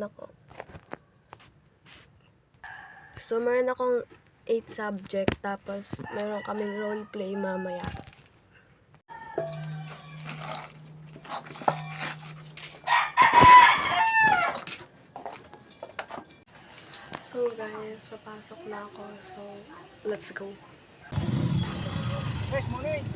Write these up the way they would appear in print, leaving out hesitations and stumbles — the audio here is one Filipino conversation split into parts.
naman ako. So, meron akong 8 subject, tapos meron kaming role play mamaya. So guys, papasok na ako. So, let's go. Fresh morning!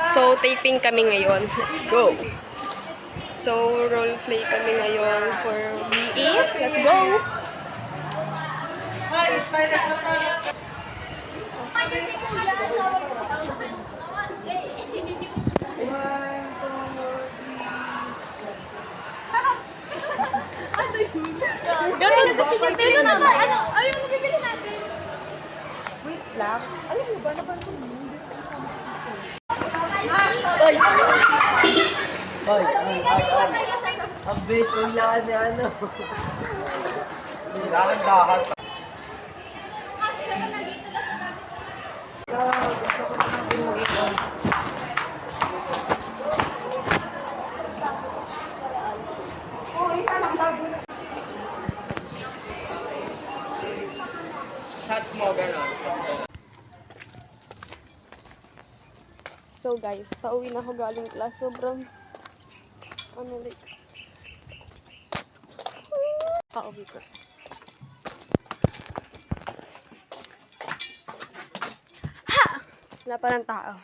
So, taping kami ngayon. Let's go! So, role play kami ngayon for BE. Let's go! Ganun na kasi yung pili naman. Ano yung bibili natin? Wait lang. Alam mo ba, napansin mo? Ay. Ang base, ulaan ni ano. Dahan-dahan. Chat mo, gano'n. So guys, pauwi na ako galing class. Sobrang, like, pauwi ko. Ha! Wala pa ng tao.